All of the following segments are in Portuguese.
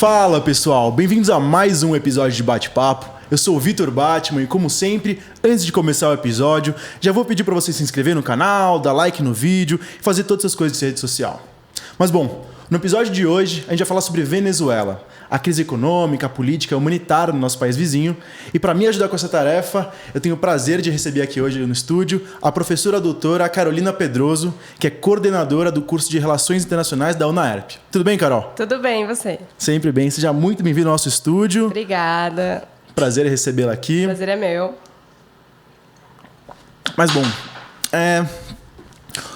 Fala pessoal, bem-vindos a mais um episódio de Bate-Papo. Eu sou o Vitor Batman e, como sempre, antes de começar o episódio, já vou pedir para você se inscrever no canal, dar like no vídeo e fazer todas essas coisas de rede social. Mas bom, no episódio de hoje a gente vai falar sobre Venezuela, a crise econômica, política, humanitária no nosso país vizinho. E para me ajudar com essa tarefa, eu tenho o prazer de receber aqui hoje no estúdio a professora doutora Carolina Pedroso, que é coordenadora do curso de Relações Internacionais da UNAERP. Tudo bem, Carol? Tudo bem, e você? Sempre bem. Seja muito bem-vindo ao nosso estúdio. Obrigada. Prazer em recebê-la aqui. Prazer é meu. Mas bom,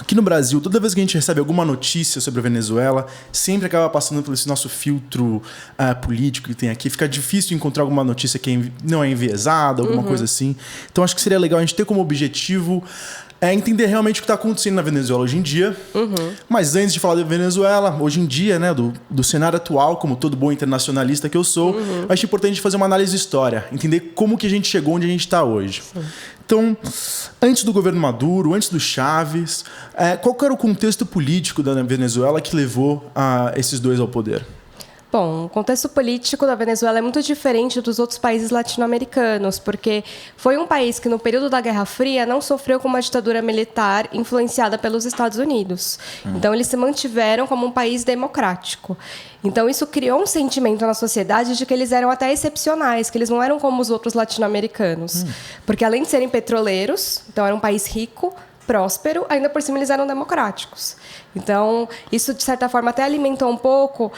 aqui no Brasil, toda vez que a gente recebe alguma notícia sobre a Venezuela, sempre acaba passando por esse nosso filtro político que tem aqui. Fica difícil encontrar alguma notícia que não é enviesada, alguma coisa assim. Então acho que seria legal a gente ter como objetivo entender realmente o que está acontecendo na Venezuela hoje em dia. Mas antes de falar da Venezuela, hoje em dia, né, do cenário atual, como todo bom internacionalista que eu sou, acho importante fazer uma análise de história, entender como que a gente chegou onde a gente está hoje. Sim. Então, antes do governo Maduro, antes do Chávez, qual que era o contexto político da Venezuela que levou esses dois ao poder? Bom, o contexto político da Venezuela é muito diferente dos outros países latino-americanos, porque foi um país que, no período da Guerra Fria, não sofreu com uma ditadura militar influenciada pelos Estados Unidos. Então, eles se mantiveram como um país democrático. Então, isso criou um sentimento na sociedade de que eles eram até excepcionais, que eles não eram como os outros latino-americanos. Porque, além de serem petroleiros, então era um país rico, próspero, ainda por cima eles eram democráticos. Então, isso, de certa forma, até alimentou um pouco.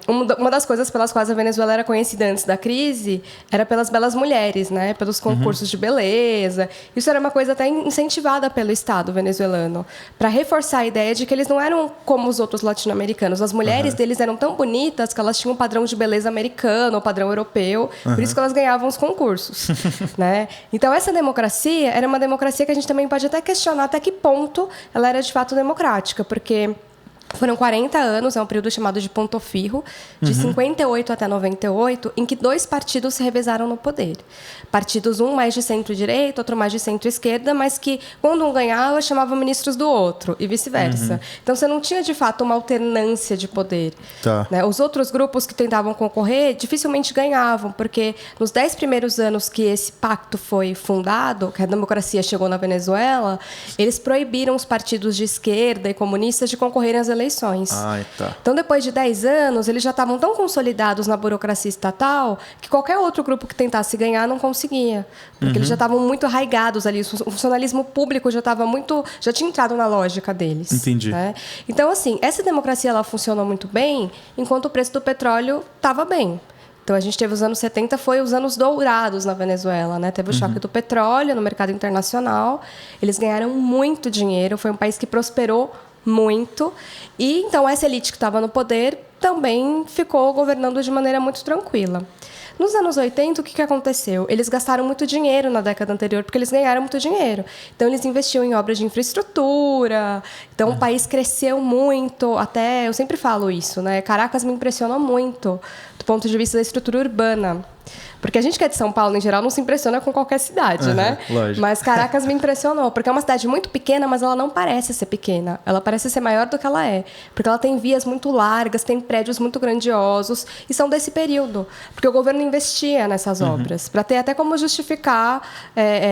Uma das coisas pelas quais a Venezuela era conhecida antes da crise era pelas belas mulheres, né? Pelos concursos de beleza. Isso era uma coisa até incentivada pelo Estado venezuelano, para reforçar a ideia de que eles não eram como os outros latino-americanos. As mulheres deles eram tão bonitas que elas tinham um padrão de beleza americano, ou padrão europeu, por isso que elas ganhavam os concursos. Né? Então, essa democracia era uma democracia que a gente também pode até questionar até que ponto ela era de fato democrática, porque foram 40 anos, é um período chamado de Ponto Firro, de 58 até 98, em que dois partidos se revezaram no poder. Partidos, um mais de centro-direita, outro mais de centro-esquerda, mas que, quando um ganhava, chamavam ministros do outro, e vice-versa. Então, você não tinha, de fato, uma alternância de poder. Tá. Né? Os outros grupos que tentavam concorrer dificilmente ganhavam, porque nos 10 primeiros anos que esse pacto foi fundado, que a democracia chegou na Venezuela, eles proibiram os partidos de esquerda e comunistas de concorrerem às eleições. Tá. Então, depois de 10 anos, eles já estavam tão consolidados na burocracia estatal que qualquer outro grupo que tentasse ganhar não conseguia. Porque eles já estavam muito arraigados ali. O funcionalismo público já tinha entrado na lógica deles. Entendi. Né? Então, assim, essa democracia ela funcionou muito bem enquanto o preço do petróleo estava bem. Então, a gente teve os anos 70, foi os anos dourados na Venezuela, né? Teve o choque do petróleo no mercado internacional. Eles ganharam muito dinheiro. Foi um país que prosperou muito. E, então, essa elite que estava no poder também ficou governando de maneira muito tranquila. Nos anos 80, o que aconteceu? Eles gastaram muito dinheiro na década anterior, porque eles ganharam muito dinheiro. Então, eles investiam em obras de infraestrutura. Então, o país cresceu muito. Até, eu sempre falo isso, né? Caracas me impressionou muito do ponto de vista da estrutura urbana. Porque a gente que é de São Paulo, em geral, não se impressiona com qualquer cidade, né? Lógico. Mas Caracas me impressionou, porque é uma cidade muito pequena, mas ela não parece ser pequena. Ela parece ser maior do que ela é. Porque ela tem vias muito largas, tem prédios muito grandiosos, e são desse período. Porque o governo investia nessas obras, para ter até como justificar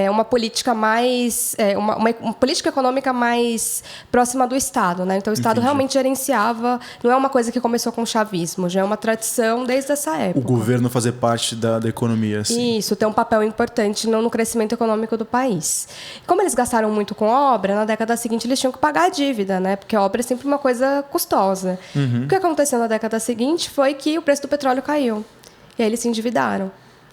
uma política mais... uma política econômica mais próxima do Estado, né? Então, o Estado realmente gerenciava... Não é uma coisa que começou com o chavismo, já é uma tradição desde essa época. O governo fazer parte da economia, assim. Isso, tem um papel importante no crescimento econômico do país. Como eles gastaram muito com obra, na década seguinte eles tinham que pagar a dívida, né? Porque a obra é sempre uma coisa custosa. O que aconteceu na década seguinte foi que o preço do petróleo caiu. E aí eles se endividaram.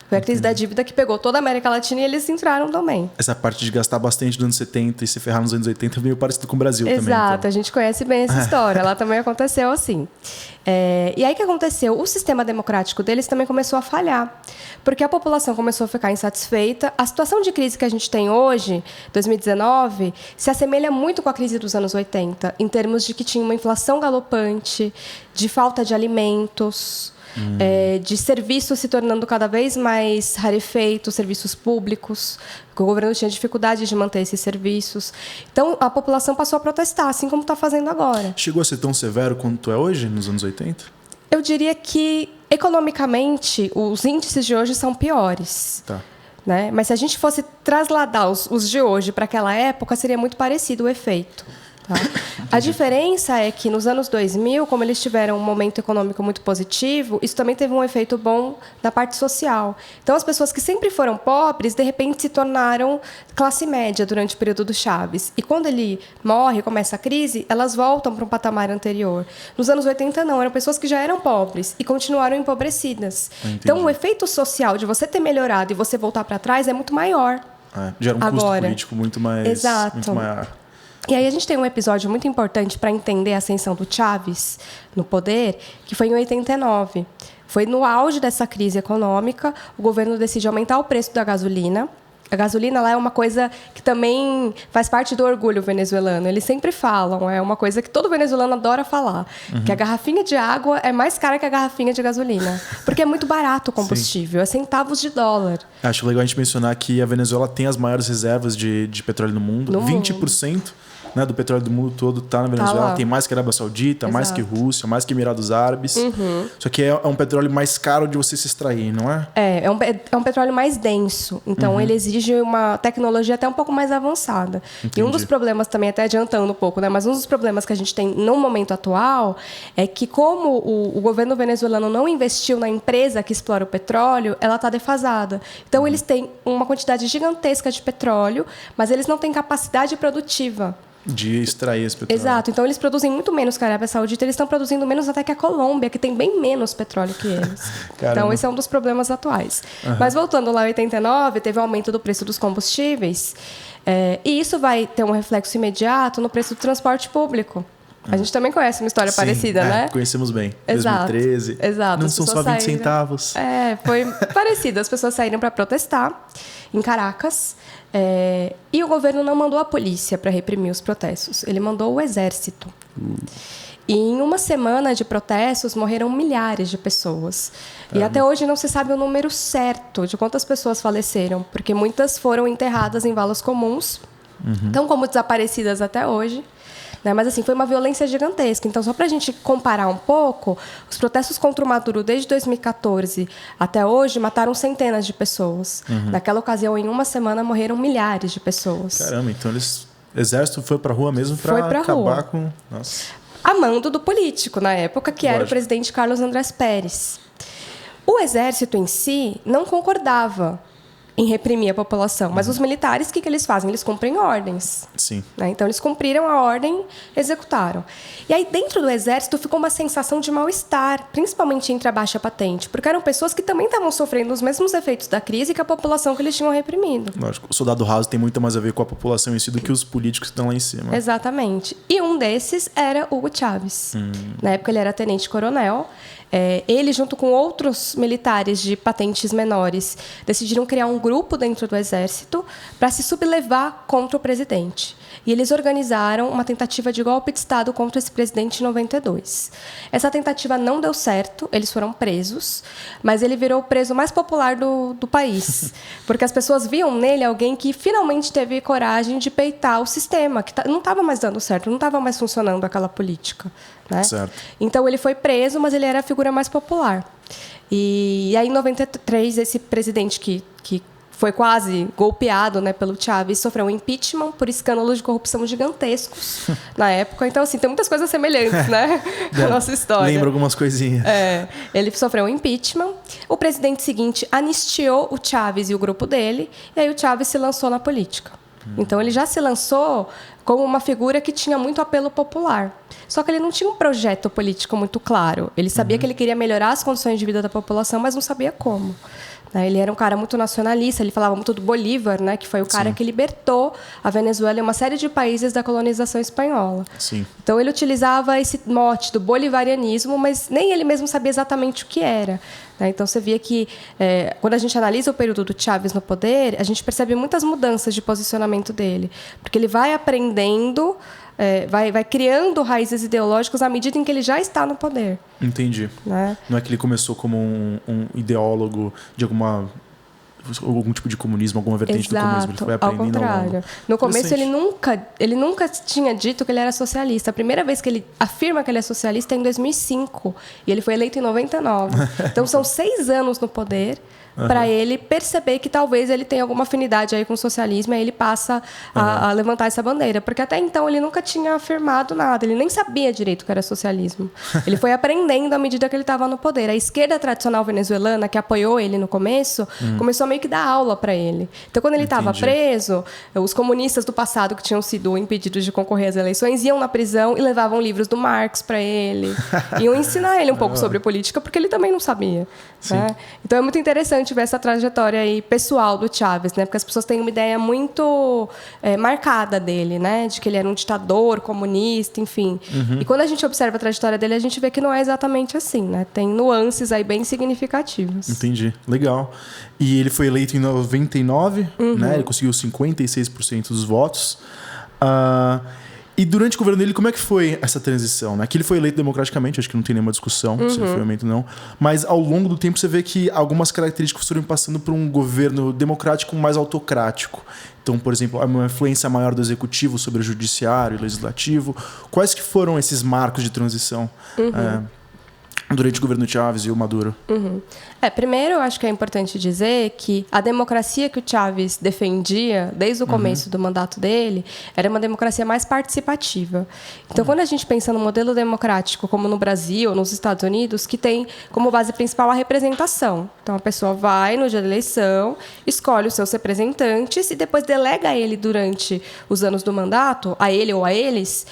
Foi a crise da dívida que pegou toda a América Latina e eles entraram também. Essa parte de gastar bastante nos anos 70 e se ferrar nos anos 80 é meio parecido com o Brasil também. Exato, então. A gente conhece bem essa história. Lá também aconteceu assim. E aí o que aconteceu? O sistema democrático deles também começou a falhar. Porque a população começou a ficar insatisfeita. A situação de crise que a gente tem hoje, 2019, se assemelha muito com a crise dos anos 80, em termos de que tinha uma inflação galopante, de falta de alimentos... de serviços se tornando cada vez mais rarefeitos, serviços públicos, que o governo tinha dificuldade de manter esses serviços. Então, a população passou a protestar, assim como está fazendo agora. Chegou a ser tão severo quanto é hoje, nos anos 80? Eu diria que, economicamente, os índices de hoje são piores. Tá. Né? Mas se a gente fosse trasladar os de hoje para aquela época, seria muito parecido o efeito. Tá? A diferença é que nos anos 2000, como eles tiveram um momento econômico muito positivo, isso também teve um efeito bom na parte social. Então, as pessoas que sempre foram pobres, de repente se tornaram classe média durante o período do Chaves. E quando ele morre, começa a crise, elas voltam para um patamar anterior. Nos anos 80, não. Eram pessoas que já eram pobres e continuaram empobrecidas. Então, o efeito social de você ter melhorado e você voltar para trás é muito maior. Gera um custo político muito mais... Exato. Muito maior. E aí a gente tem um episódio muito importante para entender a ascensão do Chávez no poder, que foi em 89. Foi no auge dessa crise econômica, o governo decide aumentar o preço da gasolina. A gasolina lá é uma coisa que também faz parte do orgulho venezuelano. Eles sempre falam, é uma coisa que todo venezuelano adora falar, que a garrafinha de água é mais cara que a garrafinha de gasolina, porque é muito barato o combustível, é centavos de dólar. Acho legal a gente mencionar que a Venezuela tem as maiores reservas de petróleo no mundo. 20%. Né, do petróleo do mundo todo está na Venezuela. Tem mais que a Arábia Saudita, Exato. mais que Rússia, mais que Emirados Árabes. Só que é um petróleo mais caro de você se extrair, não é? É um petróleo mais denso. Então, ele exige uma tecnologia até um pouco mais avançada. Entendi. E um dos problemas também, até adiantando um pouco, né, mas um dos problemas que a gente tem no momento atual é que, como o governo venezuelano não investiu na empresa que explora o petróleo, ela está defasada. Então, eles têm uma quantidade gigantesca de petróleo, mas eles não têm capacidade produtiva de extrair esse petróleo. Exato. Então, eles produzem muito menos que a Arábia Saudita. Eles estão produzindo menos até que a Colômbia, que tem bem menos petróleo que eles. Então, esse é um dos problemas atuais. Mas, voltando lá em 89, teve um aumento do preço dos combustíveis. E isso vai ter um reflexo imediato no preço do transporte público. A gente também conhece uma história parecida, né? Conhecemos bem. Exato. 2013. Exato. Não são só 20 centavos. Foi parecido. As pessoas saíram para protestar em Caracas. E o governo não mandou a polícia para reprimir os protestos. Ele mandou o exército. E em uma semana de protestos, morreram milhares de pessoas. E até hoje não se sabe o número certo de quantas pessoas faleceram, porque muitas foram enterradas em valas comuns, tão como desaparecidas até hoje. Né? Mas, assim, foi uma violência gigantesca. Então, só para a gente comparar um pouco, os protestos contra o Maduro desde 2014 até hoje mataram centenas de pessoas. Naquela ocasião, em uma semana, morreram milhares de pessoas. Caramba, então o exército foi para a rua mesmo para acabar com... Nossa. A mando do político, na época, que era o presidente Carlos Andrés Pérez. O exército em si não concordava em reprimir a população. Mas os militares, o que eles fazem? Eles cumprem ordens. Sim. Né? Então, eles cumpriram a ordem, executaram. E aí, dentro do Exército, ficou uma sensação de mal-estar, principalmente entre a baixa patente, porque eram pessoas que também estavam sofrendo os mesmos efeitos da crise que a população que eles tinham reprimido. Lógico, o soldado raso tem muito mais a ver com a população em si do que os políticos que estão lá em cima. Exatamente. E um desses era Hugo Chávez. Na época, ele era tenente-coronel. Ele, junto com outros militares de patentes menores, decidiram criar um grupo dentro do Exército para se sublevar contra o presidente. E eles organizaram uma tentativa de golpe de Estado contra esse presidente em 92. Essa tentativa não deu certo, eles foram presos, mas ele virou o preso mais popular do país, porque as pessoas viam nele alguém que finalmente teve coragem de peitar o sistema, que não estava mais dando certo, não estava mais funcionando aquela política. Né? Certo. Então, ele foi preso, mas ele era a figura mais popular. E aí, em 93, esse presidente que foi quase golpeado, né, pelo Chávez, sofreu um impeachment por escândalos de corrupção gigantescos na época. Então, assim, tem muitas coisas semelhantes, né, na nossa história. Lembra algumas coisinhas. Ele sofreu um impeachment. O presidente seguinte anistiou o Chávez e o grupo dele, e aí o Chávez se lançou na política. Então, ele já se lançou como uma figura que tinha muito apelo popular. Só que ele não tinha um projeto político muito claro. Ele sabia que ele queria melhorar as condições de vida da população, mas não sabia como. Ele era um cara muito nacionalista, ele falava muito do Bolívar, né, que foi o cara que libertou a Venezuela e uma série de países da colonização espanhola. Sim. Então, ele utilizava esse mote do bolivarianismo, mas nem ele mesmo sabia exatamente o que era. Então, você via que, quando a gente analisa o período do Chávez no poder, a gente percebe muitas mudanças de posicionamento dele. Porque ele vai aprendendo, vai criando raízes ideológicas à medida em que ele já está no poder. Entendi. Né? Não é que ele começou como um ideólogo de alguma algum tipo de comunismo, alguma vertente do comunismo. Ele foi aprendendo ao contrário. No começo, ele nunca tinha dito que ele era socialista. A primeira vez que ele afirma que ele é socialista é em 2005. E ele foi eleito em 99. Então, são 6 anos no poder para ele perceber que talvez ele tenha alguma afinidade aí com o socialismo, e aí ele passa a levantar essa bandeira. Porque até então ele nunca tinha afirmado nada, ele nem sabia direito o que era socialismo. Ele foi aprendendo à medida que ele estava no poder. A esquerda tradicional venezuelana, que apoiou ele no começo, começou a meio que dar aula para ele. Então, quando ele estava preso, os comunistas do passado que tinham sido impedidos de concorrer às eleições iam na prisão e levavam livros do Marx para ele. Iam ensinar ele um pouco sobre política, porque ele também não sabia. Né? Então, é muito interessante ver essa trajetória aí pessoal do Chávez, né? Porque as pessoas têm uma ideia muito marcada dele, né? De que ele era um ditador, comunista, enfim. E quando a gente observa a trajetória dele, a gente vê que não é exatamente assim, né? Tem nuances aí bem significativas. Entendi. Legal. E ele foi eleito em 99, né? Ele conseguiu 56% dos votos. E durante o governo dele, como é que foi essa transição? Né? Que ele foi eleito democraticamente, acho que não tem nenhuma discussão se ele foi eleito ou não. Mas ao longo do tempo você vê que algumas características foram passando por um governo democrático mais autocrático. Então, por exemplo, uma influência maior do executivo sobre o judiciário e legislativo. Quais que foram esses marcos de transição durante o governo Chávez e o Maduro? Primeiro, eu acho que é importante dizer que a democracia que o Chávez defendia desde o começo do mandato dele era uma democracia mais participativa. Então, quando a gente pensa no modelo democrático, como no Brasil ou nos Estados Unidos, que tem como base principal a representação. Então, a pessoa vai no dia da eleição, escolhe os seus representantes e depois delega a ele, durante os anos do mandato, a ele ou a eles,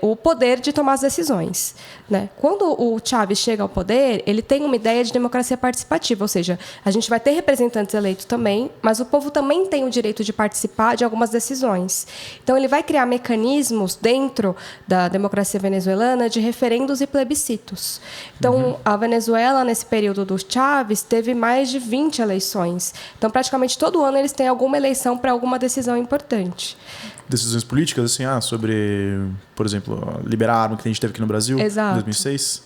o poder de tomar as decisões. Né? Quando o Chávez chega ao poder, ele tem uma ideia de democracia participativa, ou seja, a gente vai ter representantes eleitos também, mas o povo também tem o direito de participar de algumas decisões. Então, ele vai criar mecanismos dentro da democracia venezuelana de referendos e plebiscitos. Então, a Venezuela, nesse período do Chávez, teve mais de 20 eleições. Então, praticamente todo ano eles têm alguma eleição para alguma decisão importante. Decisões políticas, assim, sobre, por exemplo, liberar a arma que a gente teve aqui no Brasil em 2006?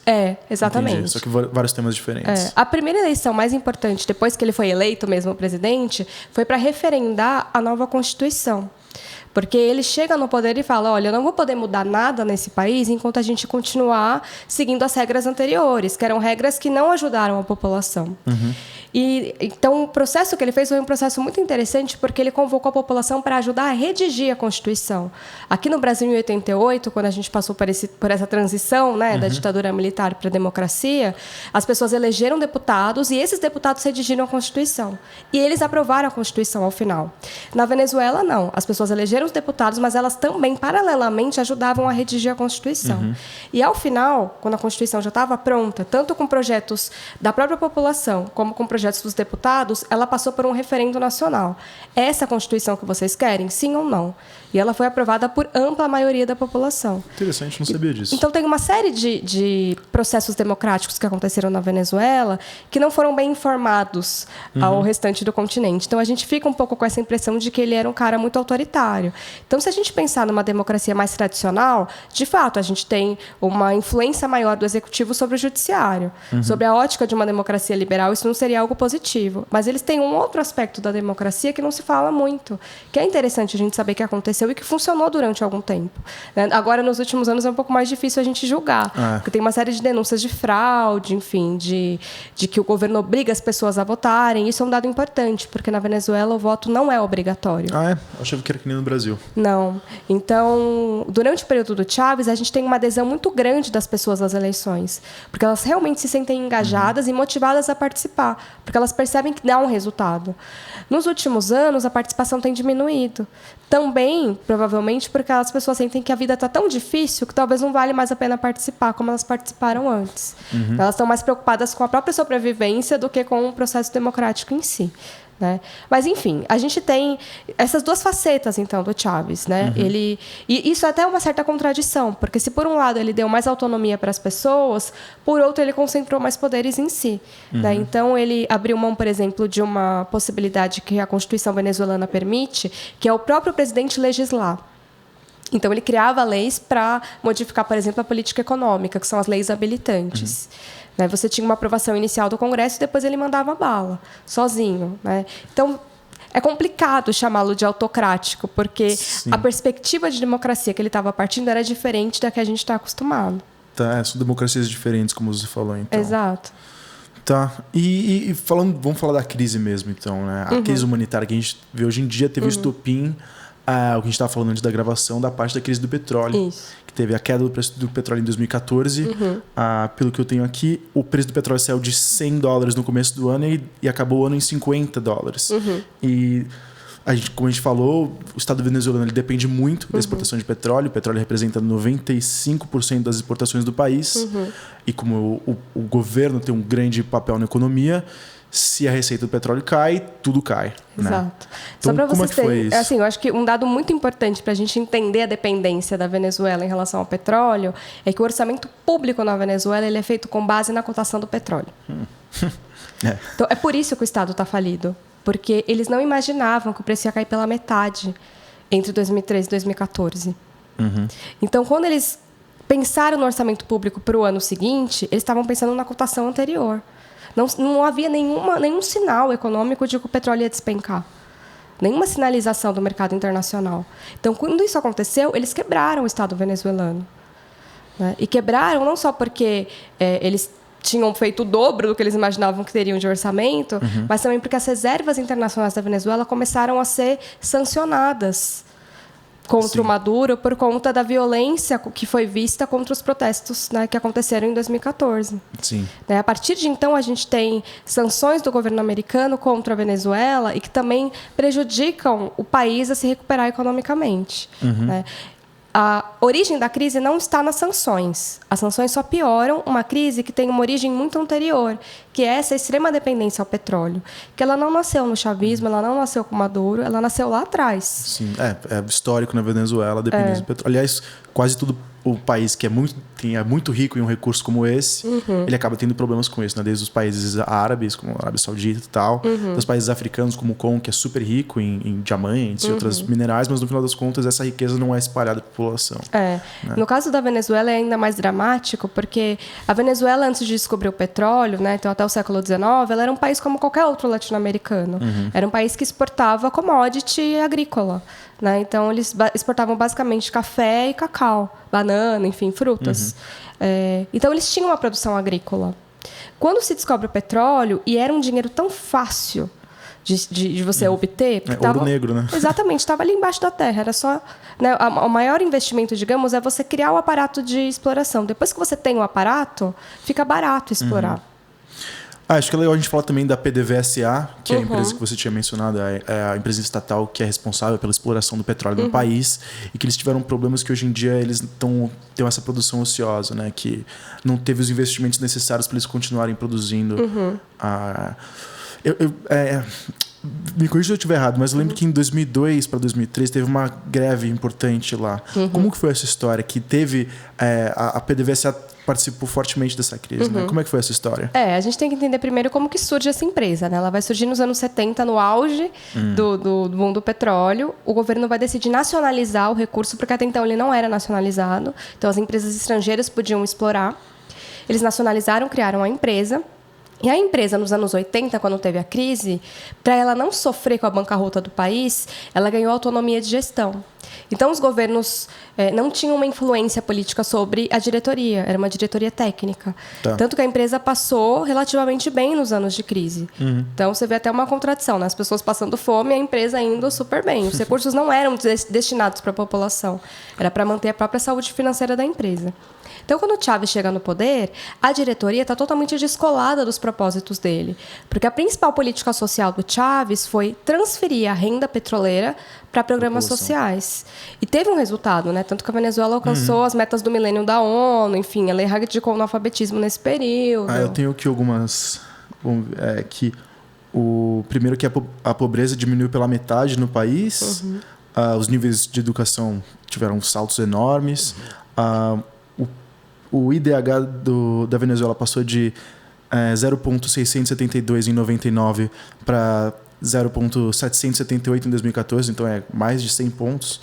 Exatamente. Entendi. Só que vários temas diferentes. A primeira eleição mais importante, depois que ele foi eleito mesmo presidente, foi para referendar a nova Constituição. Porque ele chega no poder e fala, olha, eu não vou poder mudar nada nesse país enquanto a gente continuar seguindo as regras anteriores, que eram regras que não ajudaram a população. E, então, o processo que ele fez foi um processo muito interessante, porque ele convocou a população para ajudar a redigir a Constituição. Aqui no Brasil, em 88, quando a gente passou por essa transição, né, da ditadura militar para a democracia, as pessoas elegeram deputados e esses deputados redigiram a Constituição. E eles aprovaram a Constituição ao final. Na Venezuela, não. As pessoas elegeram os deputados, mas elas também, paralelamente, ajudavam a redigir a Constituição. E, ao final, quando a Constituição já estava pronta, tanto com projetos da própria população, como com projetos dos deputados, ela passou por um referendo nacional. É essa a Constituição que vocês querem? Sim ou não? E ela foi aprovada por ampla maioria da população. Interessante, não sabia disso. Então, tem uma série de processos democráticos que aconteceram na Venezuela que não foram bem informados ao restante do continente. Então, a gente fica um pouco com essa impressão de que ele era um cara muito autoritário. Então, se a gente pensar numa democracia mais tradicional, de fato, a gente tem uma influência maior do executivo sobre o judiciário. Sobre a ótica de uma democracia liberal, isso não seria algo positivo. Mas eles têm um outro aspecto da democracia que não se fala muito, que é interessante a gente saber que aconteceu e que funcionou durante algum tempo. Agora, nos últimos anos, é um pouco mais difícil a gente julgar, porque tem uma série de denúncias de fraude, enfim, de que o governo obriga as pessoas a votarem. Isso é um dado importante, porque na Venezuela o voto não é obrigatório. Eu achava que era que nem no Brasil. Não. Então, durante o período do Chávez, a gente tem uma adesão muito grande das pessoas às eleições, porque elas realmente se sentem engajadas e motivadas a participar, porque elas percebem que dá um resultado. Nos últimos anos, a participação tem diminuído. Também, provavelmente, porque as pessoas sentem que a vida está tão difícil que talvez não vale mais a pena participar como elas participaram antes. Elas estão mais preocupadas com a própria sobrevivência do que com o processo democrático em si. Né? Mas, enfim, a gente tem essas duas facetas, então, do Chávez. Né? E isso é até uma certa contradição, porque se, por um lado, ele deu mais autonomia para as pessoas, por outro, ele concentrou mais poderes em si. Né? Então, ele abriu mão, por exemplo, de uma possibilidade que a Constituição venezuelana permite, que é o próprio presidente legislar. Então, ele criava leis para modificar, por exemplo, a política econômica, que são as leis habilitantes. Né? Você tinha uma aprovação inicial do Congresso e depois ele mandava bala, sozinho. Né? Então, é complicado chamá-lo de autocrático, porque a perspectiva de democracia que ele estava partindo era diferente da que a gente está acostumado. Tá, são democracias diferentes, como você falou, então. Exato. Tá. E falando, vamos falar da crise mesmo, então, né? A crise humanitária que a gente vê hoje em dia teve o estopim, o que a gente estava falando antes da gravação, da parte da crise do petróleo. Isso. Que teve a queda do preço do petróleo em 2014. Pelo que eu tenho aqui, o preço do petróleo saiu de $100 no começo do ano e acabou o ano em $50. E como a gente falou, o Estado venezuelano ele depende muito da exportação de petróleo. O petróleo representa 95% das exportações do país. E como o governo tem um grande papel na economia, se a receita do petróleo cai, tudo cai. Exato. Né? Só Então, para como vocês é que foi terem, isso? assim, eu acho que um dado muito importante para a gente entender a dependência da Venezuela em relação ao petróleo é que o orçamento público na Venezuela ele é feito com base na cotação do petróleo. Então, é por isso que o Estado está falido, porque eles não imaginavam que o preço ia cair pela metade entre 2013 e 2014. Então, quando eles pensaram no orçamento público para o ano seguinte, eles estavam pensando na cotação anterior. Não havia nenhum sinal econômico de que o petróleo ia despencar. Nenhuma sinalização do mercado internacional. Então, quando isso aconteceu, eles quebraram o Estado venezuelano. Né? E quebraram não só porque eles tinham feito o dobro do que eles imaginavam que teriam de orçamento, mas também porque as reservas internacionais da Venezuela começaram a ser sancionadas contra o Maduro por conta da violência que foi vista contra os protestos, né, que aconteceram em 2014. Sim. A partir de então, a gente tem sanções do governo americano contra a Venezuela e que também prejudicam o país a se recuperar economicamente. Né? A origem da crise não está nas sanções. As sanções só pioram uma crise que tem uma origem muito anterior, que é essa extrema dependência ao petróleo. Que ela não nasceu no chavismo, ela não nasceu com Maduro, ela nasceu lá atrás. Sim, é histórico na Venezuela, dependência do petróleo. Aliás, quase todo o país que é muito rico em um recurso como esse, ele acaba tendo problemas com isso, né? Desde os países árabes, como a Arábia Saudita e tal, dos países africanos, como o Congo, que é super rico em diamantes e outros minerais, mas no final das contas essa riqueza não é espalhada para a população. Né? No caso da Venezuela é ainda mais dramático, porque a Venezuela, antes de descobrir o petróleo, né, então até o século XIX, ela era um país como qualquer outro latino-americano. Era um país que exportava commodity agrícola. Né? Então, eles exportavam basicamente café e cacau, banana, enfim, frutas. Então, eles tinham uma produção agrícola. Quando se descobre o petróleo, e era um dinheiro tão fácil de você obter... Ouro negro, né? Exatamente, estava ali embaixo da terra. Era só... Né, o maior investimento, digamos, é você criar o aparato de exploração. Depois que você tem o aparato, fica barato explorar. Acho que é legal a gente falar também da PDVSA, que é a empresa que você tinha mencionado, é a empresa estatal que é responsável pela exploração do petróleo no país, e que eles tiveram problemas que hoje em dia eles têm essa produção ociosa, né? Que não teve os investimentos necessários para eles continuarem produzindo. Me corrija se eu estiver errado, mas eu lembro que em 2002 para 2003 teve uma greve importante lá. Como que foi essa história? Que teve... a PDVSA participou fortemente dessa crise, né? Como é que foi essa história? A gente tem que entender primeiro como que surge essa empresa, né? Ela vai surgir nos anos 70, no auge do boom do petróleo. O governo vai decidir nacionalizar o recurso, porque até então ele não era nacionalizado. Então, as empresas estrangeiras podiam explorar. Eles nacionalizaram, criaram a empresa. E a empresa, nos anos 80, quando teve a crise, para ela não sofrer com a bancarrota do país, ela ganhou autonomia de gestão. Então, os governos não tinham uma influência política sobre a diretoria, era uma diretoria técnica. Tá. Tanto que a empresa passou relativamente bem nos anos de crise. Então, você vê até uma contradição, né? As pessoas passando fome e a empresa indo super bem. Os recursos não eram destinados para a população, era para manter a própria saúde financeira da empresa. Então, quando o Chávez chega no poder, a diretoria está totalmente descolada dos propósitos dele. Porque a principal política social do Chávez foi transferir a renda petroleira para programas sociais. E teve um resultado, né? Tanto que a Venezuela alcançou as metas do milênio da ONU, enfim, ela erradicou o analfabetismo nesse período. Eu tenho aqui algumas... primeiro que a pobreza diminuiu pela metade no país, os níveis de educação tiveram saltos enormes, o IDH da Venezuela passou de 0,672 em 99 para 0,778 em 2014, então é mais de 100 pontos.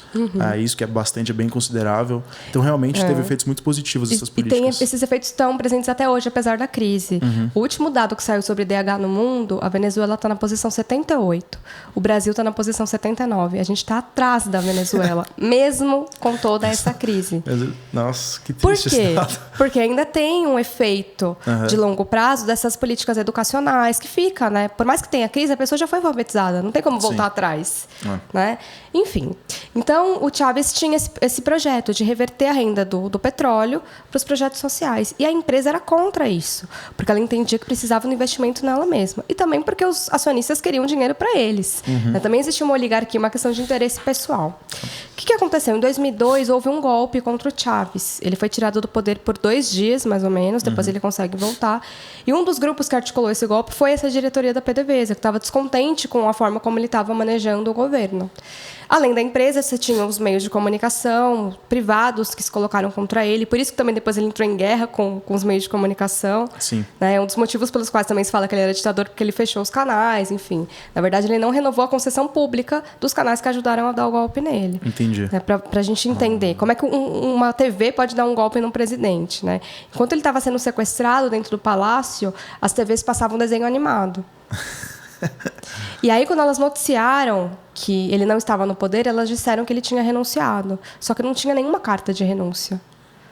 Isso que é bastante, é bem considerável. Então, realmente, teve efeitos muito positivos essas políticas. E esses efeitos estão presentes até hoje, apesar da crise. O último dado que saiu sobre IDH no mundo, a Venezuela está na posição 78. O Brasil está na posição 79. A gente está atrás da Venezuela, mesmo com toda essa crise. Nossa, que triste. Por quê? Porque ainda tem um efeito de longo prazo dessas políticas educacionais que fica, né? Por mais que tenha crise, a pessoa já foi alfabetizada, não tem como voltar atrás, né? Enfim, então o Chávez tinha esse projeto de reverter a renda do petróleo para os projetos sociais, e a empresa era contra isso, porque ela entendia que precisava de investimento nela mesma, e também porque os acionistas queriam dinheiro para eles. Também existia uma oligarquia, uma questão de interesse pessoal. O que aconteceu? Em 2002 houve um golpe contra o Chávez. Ele foi tirado do poder por 2 dias, mais ou menos, depois ele consegue voltar, e um dos grupos que articulou esse golpe foi essa diretoria da PDVSA, que estava descontente com a forma como ele estava manejando o governo. Além da empresa, você tinha os meios de comunicação privados que se colocaram contra ele. Por isso que também depois ele entrou em guerra com os meios de comunicação. Sim. É um dos motivos pelos quais também se fala que ele era ditador, porque ele fechou os canais, enfim. Na verdade, ele não renovou a concessão pública dos canais que ajudaram a dar o golpe nele. Entendi. Para a gente entender como é que uma TV pode dar um golpe num presidente, né? Enquanto ele estava sendo sequestrado dentro do palácio, as TVs passavam desenho animado. E aí, quando elas noticiaram que ele não estava no poder, elas disseram que ele tinha renunciado. Só que não tinha nenhuma carta de renúncia.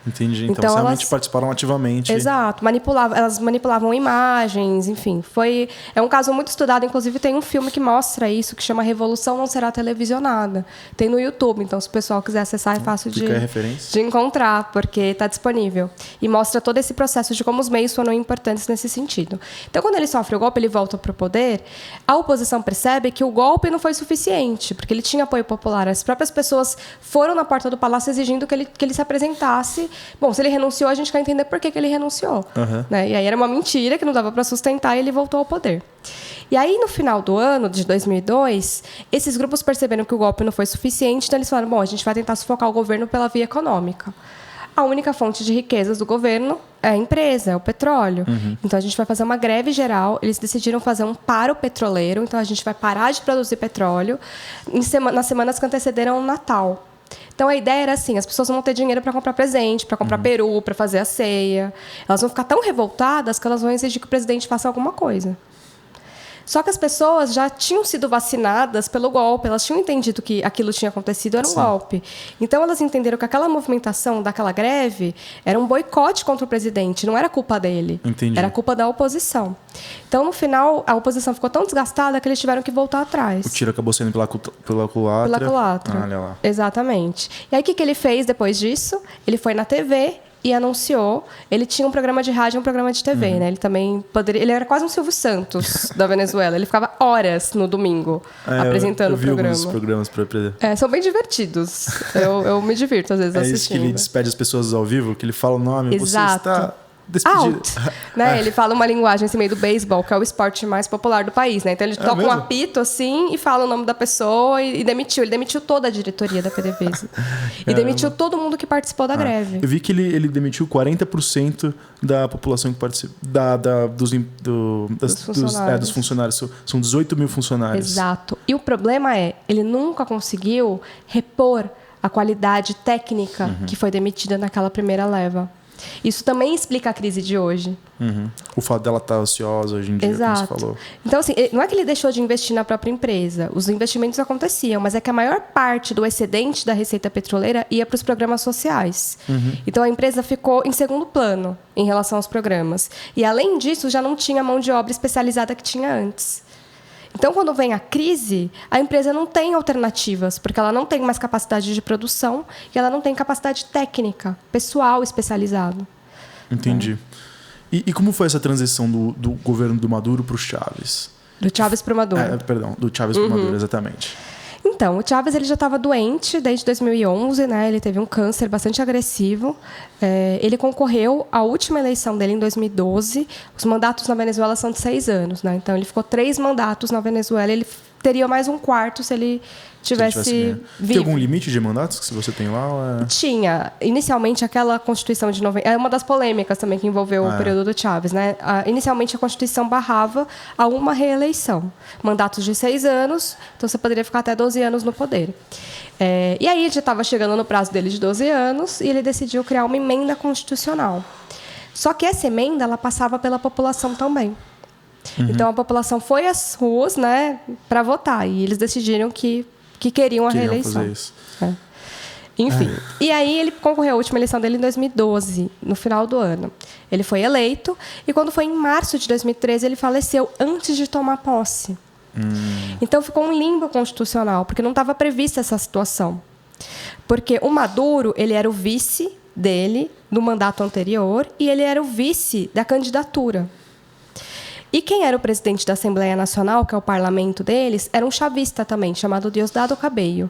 Entendi. Então realmente participaram ativamente. Exato. Elas manipulavam imagens, enfim. É um caso muito estudado. Inclusive, tem um filme que mostra isso, que chama Revolução Não Será Televisionada. Tem no YouTube. Então, se o pessoal quiser acessar, é fácil de encontrar, porque está disponível. E mostra todo esse processo de como os meios foram importantes nesse sentido. Então, quando ele sofre o golpe, ele volta para o poder, a oposição percebe que o golpe não foi suficiente, porque ele tinha apoio popular. As próprias pessoas foram na porta do palácio exigindo que ele se apresentasse. Bom, se ele renunciou, a gente quer entender por que ele renunciou. Né? E aí era uma mentira que não dava para sustentar, e ele voltou ao poder. E aí, no final do ano de 2002, esses grupos perceberam que o golpe não foi suficiente, então eles falaram, bom, a gente vai tentar sufocar o governo pela via econômica. A única fonte de riquezas do governo é a empresa, é o petróleo. Então, a gente vai fazer uma greve geral. Eles decidiram fazer um paro petroleiro, então a gente vai parar de produzir petróleo nas semanas que antecederam o Natal. Então, a ideia era assim, as pessoas vão ter dinheiro para comprar presente, para comprar peru, para fazer a ceia. Elas vão ficar tão revoltadas que elas vão exigir que o presidente faça alguma coisa. Só que as pessoas já tinham sido vacinadas pelo golpe, elas tinham entendido que aquilo tinha acontecido, era um golpe. Então, elas entenderam que aquela movimentação daquela greve era um boicote contra o presidente, não era culpa dele. Entendi. Era culpa da oposição. Então, no final, a oposição ficou tão desgastada que eles tiveram que voltar atrás. O tiro acabou sendo pela culatra. Pela culatra. Olha lá. Exatamente. E aí, o que ele fez depois disso? Ele foi na TV e anunciou. Ele tinha um programa de rádio e um programa de TV, né? Ele também poderia... Ele era quase um Silvio Santos da Venezuela. Ele ficava horas no domingo apresentando o programa. Eu vi alguns programas para... são bem divertidos. Eu me divirto, às vezes, assistindo. É isso que ele despede as pessoas ao vivo? Que ele fala o nome? Exato. Você está... despedido. Out, né? Ele fala uma linguagem assim, meio do beisebol, que é o esporte mais popular do país, né? Então ele toca um apito assim e fala o nome da pessoa e demitiu. Ele demitiu toda a diretoria da PDVSA. E demitiu todo mundo que participou da greve. Eu vi que ele demitiu 40% da população que participou dos funcionários. São 18 mil funcionários. Exato. E o problema é, ele nunca conseguiu repor a qualidade técnica que foi demitida naquela primeira leva. Isso também explica a crise de hoje. O fato dela estar ociosa hoje em dia, Exato. como você falou. Então, assim, não é que ele deixou de investir na própria empresa. Os investimentos aconteciam, mas é que a maior parte do excedente da receita petroleira ia para os programas sociais. Então, a empresa ficou em segundo plano em relação aos programas. E, além disso, já não tinha mão de obra especializada que tinha antes. Então, quando vem a crise, a empresa não tem alternativas, porque ela não tem mais capacidade de produção e ela não tem capacidade técnica, pessoal especializado. Entendi. E como foi essa transição do governo do Maduro para o Chávez? Do Chávez para o Maduro. Do Chávez para o Maduro, exatamente. Então, o Chávez ele já estava doente desde 2011, né? Ele teve um câncer bastante agressivo. Ele concorreu à última eleição dele em 2012. Os mandatos na Venezuela são de 6 anos, né? Então, ele ficou 3 mandatos na Venezuela. Ele teria mais um quarto se ele tivesse vivo. Tem algum limite de mandatos que você tem lá? Ou é... Tinha. Inicialmente, aquela Constituição de 90... É uma das polêmicas também que envolveu o período do Chávez, né? Inicialmente, a Constituição barrava a uma reeleição. Mandatos de 6 anos, então você poderia ficar até 12 anos no poder. E aí, já estava chegando no prazo dele de 12 anos e ele decidiu criar uma emenda constitucional. Só que essa emenda, ela passava pela população também. Então, a população foi às ruas, né, para votar. E eles decidiram que queriam a reeleição. Fazer isso. Enfim. E aí, ele concorreu à última eleição dele em 2012, no final do ano. Ele foi eleito. E quando foi em março de 2013, ele faleceu antes de tomar posse. Então, ficou um limbo constitucional, porque não estava prevista essa situação. Porque o Maduro, ele era o vice dele, do mandato anterior, e ele era o vice da candidatura. E quem era o presidente da Assembleia Nacional, que é o parlamento deles, era um chavista também, chamado Diosdado Cabello,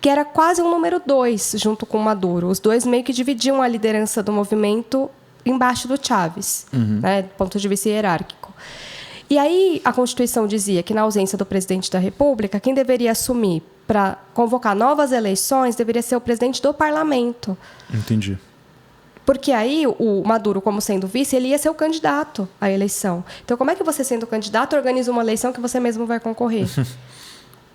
que era quase um número 2, junto com o Maduro. Os dois meio que dividiam a liderança do movimento embaixo do Chávez, né, do ponto de vista hierárquico. E aí a Constituição dizia que, na ausência do presidente da República, quem deveria assumir para convocar novas eleições deveria ser o presidente do parlamento. Entendi. Porque aí o Maduro, como sendo vice, ele ia ser o candidato à eleição. Então, como é que você, sendo candidato, organiza uma eleição que você mesmo vai concorrer?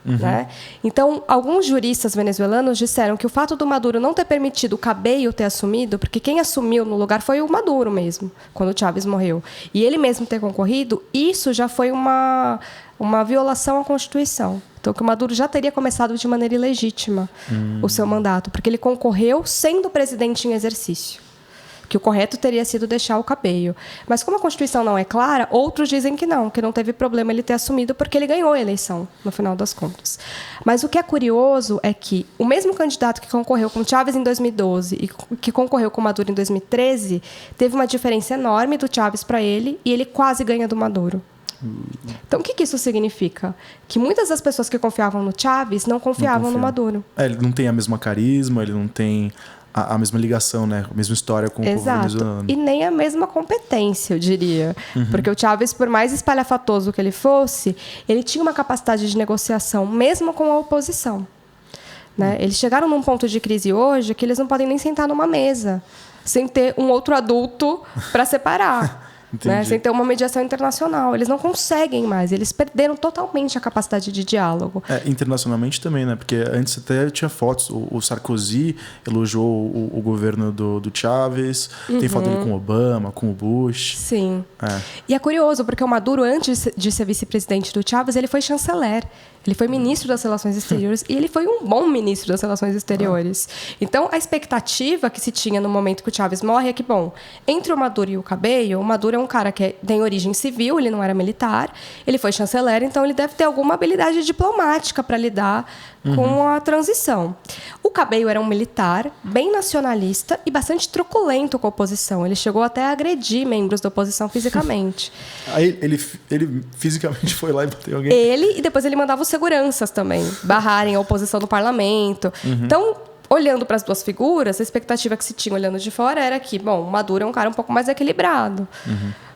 Né? Então, alguns juristas venezuelanos disseram que o fato do Maduro não ter permitido o Cabello ter assumido, porque quem assumiu no lugar foi o Maduro mesmo, quando o Chávez morreu, e ele mesmo ter concorrido, isso já foi uma violação à Constituição. Então, que o Maduro já teria começado de maneira ilegítima o seu mandato, porque ele concorreu sendo presidente em exercício. Que o correto teria sido deixar o Cabello. Mas como a Constituição não é clara, outros dizem que não teve problema ele ter assumido porque ele ganhou a eleição, no final das contas. Mas o que é curioso é que o mesmo candidato que concorreu com Chávez em 2012 e que concorreu com Maduro em 2013, teve uma diferença enorme do Chávez para ele e ele quase ganha do Maduro. Então, o que isso significa? Que muitas das pessoas que confiavam no Chávez não confiavam no Maduro. Ele não tem a mesma carisma, ele não tem a mesma ligação, né? A mesma história com o povo venezuelano. E nem a mesma competência, eu diria. Porque o Chávez, por mais espalhafatoso que ele fosse, ele tinha uma capacidade de negociação, mesmo com a oposição. Né? Eles chegaram num ponto de crise hoje que eles não podem nem sentar numa mesa sem ter um outro adulto para separar. Né? Sem ter uma mediação internacional. Eles não conseguem mais. Eles perderam totalmente a capacidade de diálogo. Internacionalmente também, né? Porque antes até tinha fotos. O Sarkozy elogiou o governo do Chávez. Tem foto dele com o Obama, com o Bush. Sim. E é curioso, porque o Maduro, antes de ser vice-presidente do Chávez, ele foi chanceler. Ele foi ministro das Relações Exteriores e ele foi um bom ministro das Relações Exteriores. Então, a expectativa que se tinha no momento que o Chávez morre é que, bom, entre o Maduro e o Cabello, o Maduro é um cara que tem origem civil, ele não era militar, ele foi chanceler, então ele deve ter alguma habilidade diplomática para lidar com a transição. O Cabello era um militar bem nacionalista e bastante truculento com a oposição. Ele chegou até a agredir membros da oposição fisicamente. Aí ele fisicamente foi lá e bateu alguém? Ele, e depois ele mandava os seguranças também barrarem a oposição no parlamento. Então, olhando para as duas figuras, a expectativa que se tinha olhando de fora era que, bom, o Maduro é um cara um pouco mais equilibrado.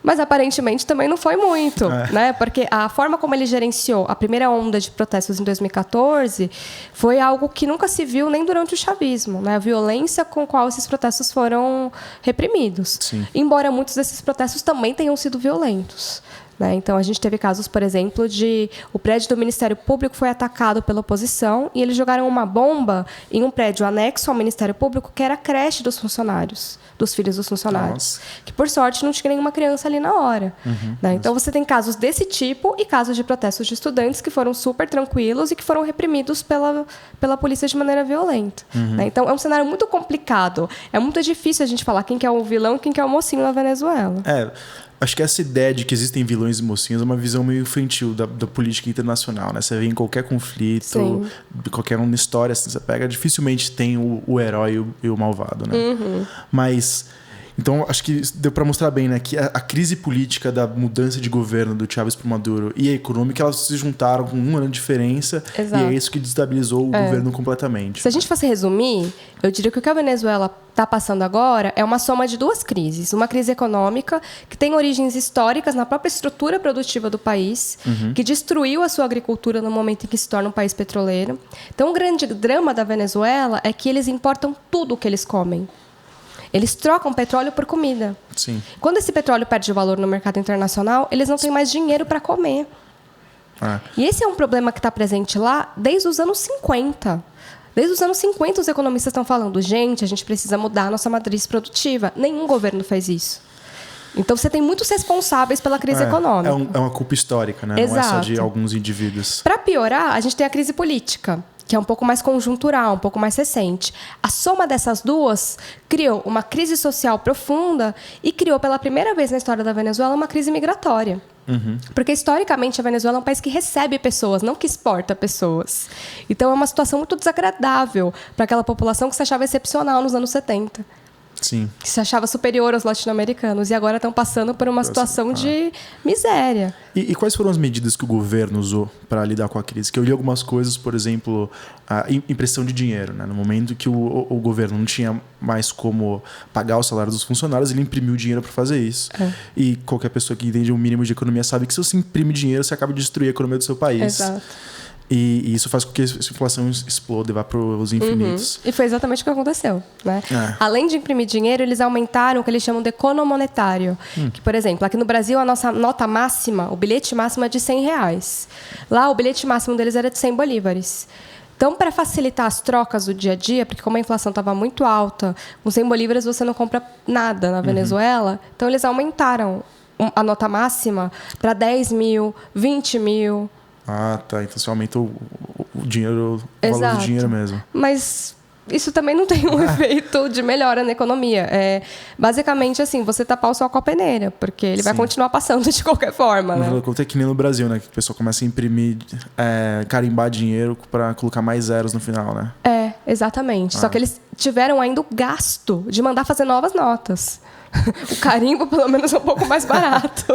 Mas, aparentemente, também não foi muito, né? Porque a forma como ele gerenciou a primeira onda de protestos em 2014 foi algo que nunca se viu nem durante o chavismo, né? A violência com a qual esses protestos foram reprimidos. Sim. Embora muitos desses protestos também tenham sido violentos. Né? Então, a gente teve casos, por exemplo, de o prédio do Ministério Público foi atacado pela oposição e eles jogaram uma bomba em um prédio anexo ao Ministério Público, que era a creche dos funcionários, dos filhos dos funcionários. Nossa. Que, por sorte, não tinha nenhuma criança ali na hora. Né? Então, você tem casos desse tipo e casos de protestos de estudantes que foram super tranquilos e que foram reprimidos pela polícia de maneira violenta. Né? Então, é um cenário muito complicado. É muito difícil a gente falar quem que é o vilão e quem que é o mocinho na Venezuela. Acho que essa ideia de que existem vilões e mocinhos é uma visão meio infantil da política internacional, né? Você vê em qualquer conflito, qualquer uma história, assim, você pega, dificilmente tem o herói e o malvado, né? Mas Então, acho que deu para mostrar bem, né, que a crise política da mudança de governo do Chávez para Maduro e a econômica, elas se juntaram com um ano de diferença. Exato. E é isso que destabilizou o governo completamente. Se a gente fosse resumir, eu diria que o que a Venezuela está passando agora é uma soma de duas crises. Uma crise econômica, que tem origens históricas na própria estrutura produtiva do país, que destruiu a sua agricultura no momento em que se torna um país petroleiro. Então, o grande drama da Venezuela é que eles importam tudo o que eles comem. Eles trocam petróleo por comida. Sim. Quando esse petróleo perde valor no mercado internacional, eles não têm mais dinheiro para comer. E esse é um problema que está presente lá desde os anos 50. Desde os anos 50, os economistas estão falando, gente, a gente precisa mudar a nossa matriz produtiva. Nenhum governo fez isso. Então, você tem muitos responsáveis pela crise econômica. É uma culpa histórica, né? Exato. Não é só de alguns indivíduos. Para piorar, a gente tem a crise política, que é um pouco mais conjuntural, um pouco mais recente. A soma dessas duas criou uma crise social profunda e criou, pela primeira vez na história da Venezuela, uma crise migratória. Porque, historicamente, a Venezuela é um país que recebe pessoas, não que exporta pessoas. Então, é uma situação muito desagradável para aquela população que se achava excepcional nos anos 70. Sim. Que se achava superior aos latino-americanos. E agora estão passando por uma situação de miséria. E quais foram as medidas que o governo usou para lidar com a crise? Que eu li algumas coisas, por exemplo, a impressão de dinheiro. Né? No momento que o governo não tinha mais como pagar o salário dos funcionários, ele imprimiu dinheiro para fazer isso. E qualquer pessoa que entende um mínimo de economia sabe que se você imprime dinheiro, você acaba de destruir a economia do seu país. Exato. E isso faz com que essa inflação exploda e vá para os infinitos. E foi exatamente o que aconteceu. Né? Além de imprimir dinheiro, eles aumentaram o que eles chamam de economonetário. Que, por exemplo, aqui no Brasil, a nossa nota máxima, o bilhete máximo é de R$100. Lá, o bilhete máximo deles era de 100 bolívares. Então, para facilitar as trocas do dia a dia, porque como a inflação estava muito alta, com 100 bolívares você não compra nada na Venezuela, então eles aumentaram a nota máxima para 10 mil, 20 mil... Tá. Então você aumenta o dinheiro, o valor do dinheiro mesmo. Mas isso também não tem um efeito de melhora na economia. Basicamente, assim, você tapar o sol com a peneira, porque ele vai continuar passando de qualquer forma. Né? É que nem no Brasil, né? Que o pessoal começa a imprimir, carimbar dinheiro para colocar mais zeros no final, né? Exatamente. Só que eles tiveram ainda o gasto de mandar fazer novas notas. O carimbo, pelo menos, é um pouco mais barato,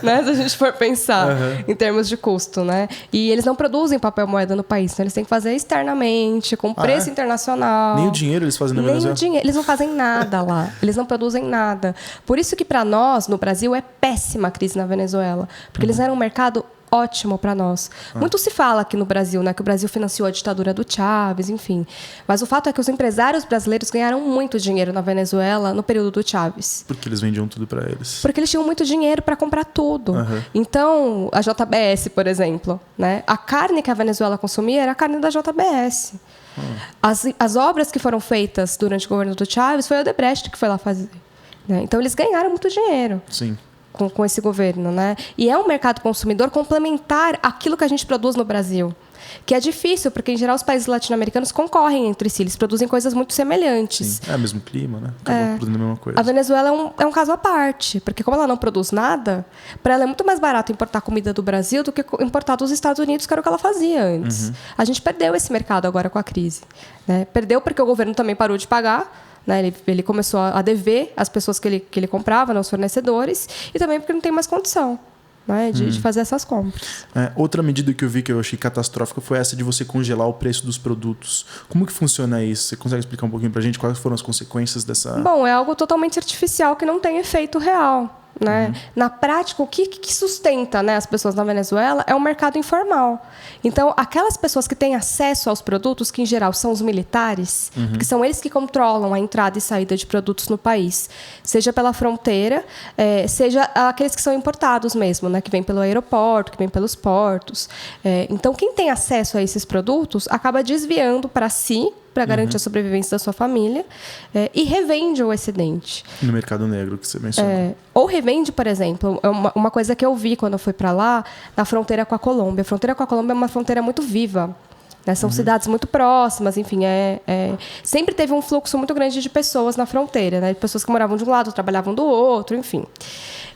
né? Se a gente for pensar em termos de custo, né? E eles não produzem papel moeda no país, então eles têm que fazer externamente, com preço internacional. Nem o dinheiro eles fazem na Venezuela? Nem o dinheiro. Eles não fazem nada lá. Eles não produzem nada. Por isso que, para nós, no Brasil, é péssima a crise na Venezuela. Porque eles eram um mercado ótimo para nós. Muito se fala aqui no Brasil, né, que o Brasil financiou a ditadura do Chávez, enfim. Mas o fato é que os empresários brasileiros ganharam muito dinheiro na Venezuela no período do Chávez. Porque eles vendiam tudo para eles. Porque eles tinham muito dinheiro para comprar tudo. Então, a JBS, por exemplo, né, a carne que a Venezuela consumia era a carne da JBS. As obras que foram feitas durante o governo do Chávez foi a Odebrecht que foi lá fazer. Né? Então, eles ganharam muito dinheiro. Sim. Com esse governo, né? E é um mercado consumidor complementar àquilo que a gente produz no Brasil. Que é difícil, porque, em geral, os países latino-americanos concorrem entre si. Eles produzem coisas muito semelhantes. Sim. É o mesmo clima, né? Acabam produzindo a mesma coisa. A Venezuela é um caso à parte. Porque, como ela não produz nada, para ela é muito mais barato importar comida do Brasil do que importar dos Estados Unidos, que era o que ela fazia antes. A gente perdeu esse mercado agora com a crise. Né? Perdeu porque o governo também parou de pagar. Né? Ele começou a dever as pessoas que ele comprava, né? Os fornecedores, e também porque não tem mais condição, né? de fazer essas compras. Outra medida que eu vi que eu achei catastrófica foi essa de você congelar o preço dos produtos. Como que funciona isso? Você consegue explicar um pouquinho pra gente quais foram as consequências dessa... Bom, é algo totalmente artificial que não tem efeito real. Né? Na prática, o que sustenta, né, as pessoas na Venezuela é o mercado informal. Então, aquelas pessoas que têm acesso aos produtos, que em geral são os militares, que são eles que controlam a entrada e saída de produtos no país, seja pela fronteira, seja aqueles que são importados mesmo, né, que vêm pelo aeroporto, que vêm pelos portos. Então, quem tem acesso a esses produtos acaba desviando para si, para garantir a sobrevivência da sua família, e revende o excedente. No mercado negro que você mencionou. Ou revende, por exemplo, uma coisa que eu vi quando eu fui para lá, na fronteira com a Colômbia. A fronteira com a Colômbia é uma fronteira muito viva. Né? São cidades muito próximas, enfim, sempre teve um fluxo muito grande de pessoas na fronteira, né? Pessoas que moravam de um lado, trabalhavam do outro, enfim.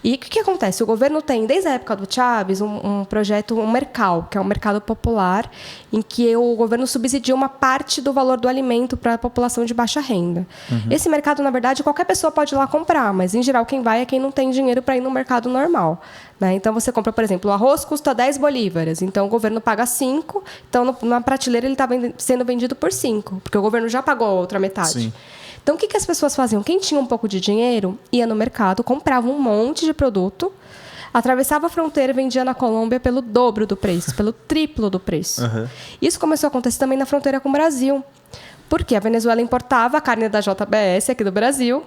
E o que acontece? O governo tem, desde a época do Chávez, um projeto, um mercado, que é um mercado popular, em que o governo subsidia uma parte do valor do alimento para a população de baixa renda. Esse mercado, na verdade, qualquer pessoa pode ir lá comprar, mas, em geral, quem vai é quem não tem dinheiro para ir no mercado normal. Né? Então, você compra, por exemplo, o arroz custa 10 bolívares, então o governo paga 5, então na prateleira ele está sendo vendido por 5, porque o governo já pagou a outra metade. Sim. Então, o que as pessoas faziam? Quem tinha um pouco de dinheiro ia no mercado, comprava um monte de produto, atravessava a fronteira e vendia na Colômbia pelo dobro do preço, pelo triplo do preço. Isso começou a acontecer também na fronteira com o Brasil, porque a Venezuela importava a carne da JBS aqui do Brasil.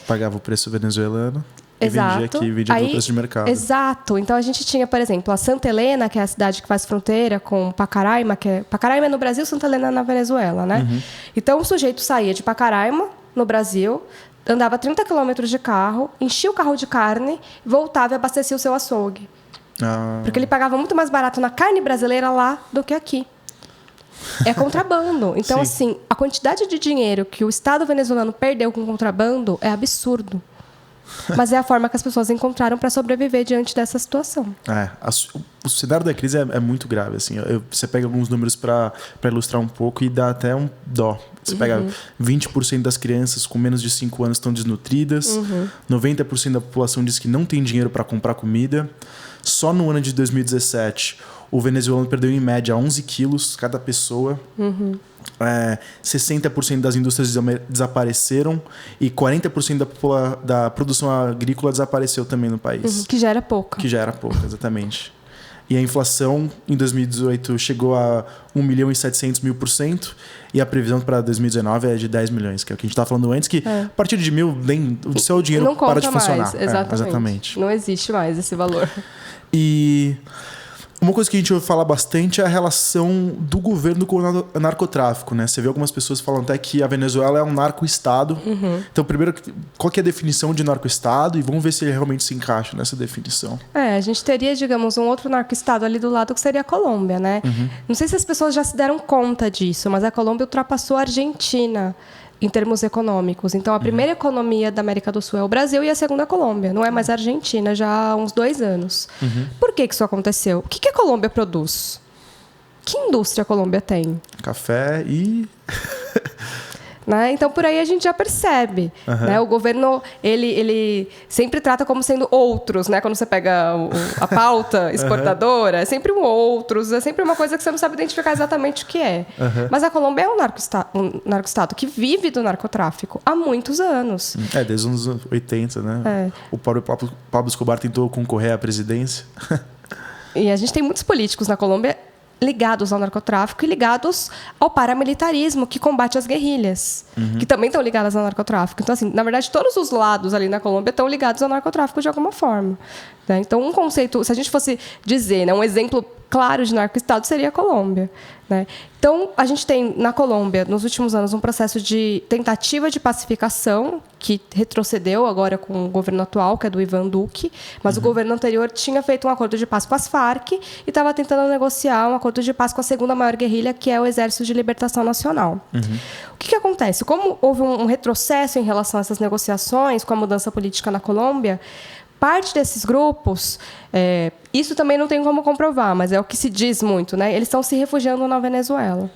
Pagava o preço venezuelano. Exato. E vendia aqui, vendia pelo preço de mercado. Exato. Então, a gente tinha, por exemplo, a Santa Helena, que é a cidade que faz fronteira com Pacaraima, Pacaraima é no Brasil, Santa Helena é na Venezuela, né? Então, o sujeito saía de Pacaraima, no Brasil, andava 30 quilômetros de carro, enchia o carro de carne, voltava e abastecia o seu açougue. Porque ele pagava muito mais barato na carne brasileira lá do que aqui. É contrabando. Então, assim, a quantidade de dinheiro que o Estado venezuelano perdeu com contrabando é absurdo. Mas é a forma que as pessoas encontraram para sobreviver diante dessa situação. O cenário da crise é muito grave. Assim. Você pega alguns números para ilustrar um pouco e dá até um dó. Você pega 20% das crianças com menos de 5 anos estão desnutridas, 90% da população diz que não tem dinheiro para comprar comida. Só no ano de 2017, o venezuelano perdeu em média 11 quilos cada pessoa. 60% das indústrias desapareceram e 40% da produção agrícola desapareceu também no país. Que já era pouca. Que já era pouca, exatamente. E a inflação em 2018 chegou a 1.700.000% e a previsão para 2019 é de 10 milhões, que é o que a gente estava falando antes, que a partir de 1.000 o seu dinheiro não para de mais, funcionar. Exatamente. Não existe mais esse valor. E uma coisa que a gente ouve falar bastante é a relação do governo com o narcotráfico, né? Você vê algumas pessoas falando até que a Venezuela é um narco-estado. Então, primeiro, qual que é a definição de narco-estado? E vamos ver se ele realmente se encaixa nessa definição. A gente teria, digamos, um outro narco-estado ali do lado que seria a Colômbia, né? Não sei se as pessoas já se deram conta disso, mas a Colômbia ultrapassou a Argentina em termos econômicos. Então, a primeira economia da América do Sul é o Brasil e a segunda é a Colômbia. Não é mais a Argentina, já há uns 2 anos. Por que isso aconteceu? O que a Colômbia produz? Que indústria a Colômbia tem? Café e... Né? Então, por aí a gente já percebe. Né? O governo ele sempre trata como sendo outros. Né? Quando você pega a pauta exportadora, é sempre um outros, é sempre uma coisa que você não sabe identificar exatamente o que é. Mas a Colômbia é um narco-estado que vive do narcotráfico há muitos anos. Desde os anos 80, né? O Pablo Escobar tentou concorrer à presidência. E a gente tem muitos políticos na Colômbia ligados ao narcotráfico e ligados ao paramilitarismo que combate as guerrilhas, que também estão ligadas ao narcotráfico. Então, assim, na verdade, todos os lados ali na Colômbia estão ligados ao narcotráfico de alguma forma. Né? Então, um conceito, se a gente fosse dizer, né, um exemplo claro de narco-estado seria a Colômbia. Né? Então, a gente tem na Colômbia, nos últimos anos, um processo de tentativa de pacificação que retrocedeu agora com o governo atual, que é do Ivan Duque, mas o governo anterior tinha feito um acordo de paz com as Farc e estava tentando negociar um acordo de paz com a segunda maior guerrilha, que é o Exército de Libertação Nacional. O que acontece? Como houve um retrocesso em relação a essas negociações com a mudança política na Colômbia, parte desses grupos, isso também não tem como comprovar, mas é o que se diz muito, né? Eles estão se refugiando na Venezuela.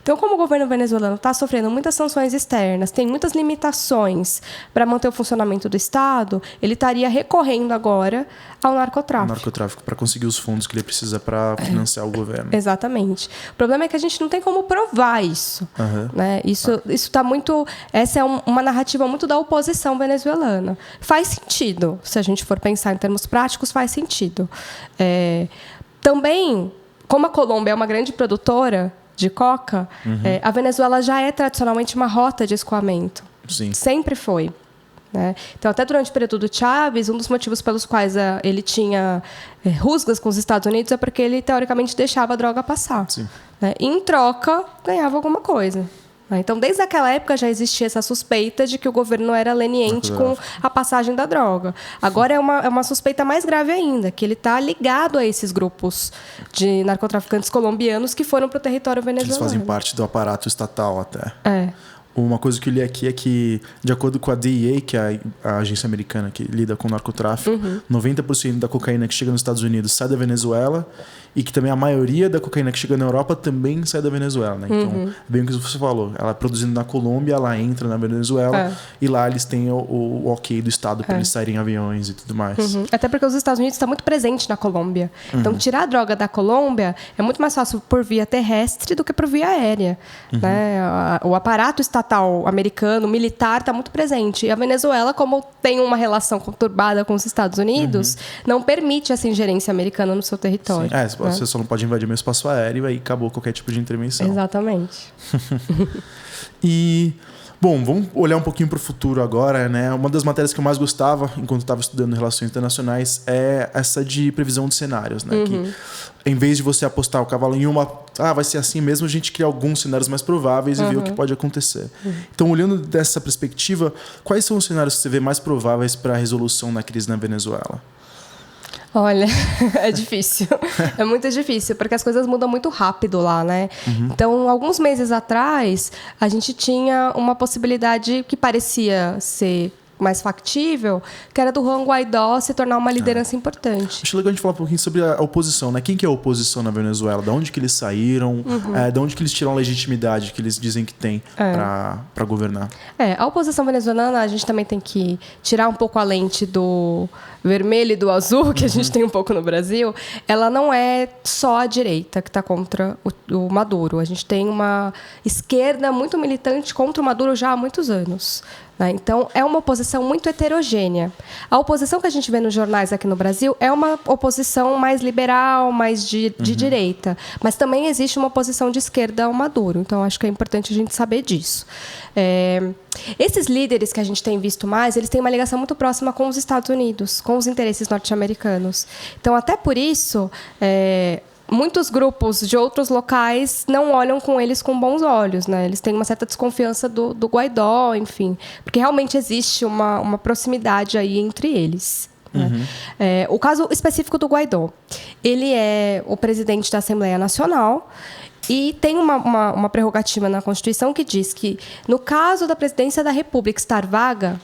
Então, como o governo venezuelano está sofrendo muitas sanções externas, tem muitas limitações para manter o funcionamento do Estado, ele estaria recorrendo agora ao narcotráfico. O narcotráfico para conseguir os fundos que ele precisa para financiar o governo. Exatamente. O problema é que a gente não tem como provar isso. Né? Isso está muito... Essa é uma narrativa muito da oposição venezuelana. Faz sentido, se a gente for pensar em termos práticos, faz sentido. Também, como a Colômbia é uma grande produtora de coca, a Venezuela já é tradicionalmente uma rota de escoamento. Sim. Sempre foi. Né? Então, até durante o período do Chávez, um dos motivos pelos quais ele tinha rusgas com os Estados Unidos é porque ele, teoricamente, deixava a droga passar. Né? E, em troca, ganhava alguma coisa. Então, desde aquela época já existia essa suspeita de que o governo era leniente com a passagem da droga. Agora é uma suspeita mais grave ainda, que ele está ligado a esses grupos de narcotraficantes colombianos que foram para o território venezuelano. Eles fazem parte do aparato estatal até. Uma coisa que eu li aqui é que, de acordo com a DEA, que é a agência americana que lida com o narcotráfico, 90% da cocaína que chega nos Estados Unidos sai da Venezuela, e que também a maioria da cocaína que chega na Europa também sai da Venezuela, né? Então, bem o que você falou. Ela é produzindo na Colômbia, ela entra na Venezuela, e lá eles têm o ok do Estado para eles saírem em aviões e tudo mais. Até porque os Estados Unidos estão muito presentes na Colômbia. Então, tirar a droga da Colômbia é muito mais fácil por via terrestre do que por via aérea. Né? O aparato estatal americano, militar, está muito presente. E a Venezuela, como tem uma relação conturbada com os Estados Unidos, não permite essa ingerência americana no seu território. Sim. Você só não pode invadir o meu espaço aéreo e aí acabou qualquer tipo de intervenção. Exatamente. E, bom, vamos olhar um pouquinho para o futuro agora, né? Uma das matérias que eu mais gostava, enquanto estava estudando Relações Internacionais, é essa de previsão de cenários, né? Que, em vez de você apostar o cavalo em uma... vai ser assim mesmo, a gente cria alguns cenários mais prováveis e vê o que pode acontecer. Então, olhando dessa perspectiva, quais são os cenários que você vê mais prováveis para a resolução da crise na Venezuela? Olha, é difícil. É muito difícil, porque as coisas mudam muito rápido lá, né? Então, alguns meses atrás, a gente tinha uma possibilidade que parecia ser mais factível, que era do Juan Guaidó se tornar uma liderança importante. Acho legal a gente falar um pouquinho sobre a oposição, né? Quem que é a oposição na Venezuela? Da onde que eles saíram? Da onde que eles tiram a legitimidade que eles dizem que tem para governar? A oposição venezuelana, a gente também tem que tirar um pouco a lente do vermelho e do azul, que a gente tem um pouco no Brasil. Ela não é só a direita que está contra o Maduro. A gente tem uma esquerda muito militante contra o Maduro já há muitos anos. Então, é uma oposição muito heterogênea. A oposição que a gente vê nos jornais aqui no Brasil é uma oposição mais liberal, mais de direita. Mas também existe uma oposição de esquerda ao Maduro. Então, acho que é importante a gente saber disso. Esses líderes que a gente tem visto mais, eles têm uma ligação muito próxima com os Estados Unidos, com os interesses norte-americanos. Então, até por isso... muitos grupos de outros locais não olham com eles com bons olhos, né? Eles têm uma certa desconfiança do Guaidó, enfim. Porque realmente existe uma proximidade aí entre eles. Né? O caso específico do Guaidó. Ele é o presidente da Assembleia Nacional e tem uma prerrogativa na Constituição que diz que, no caso da presidência da República estar vaga...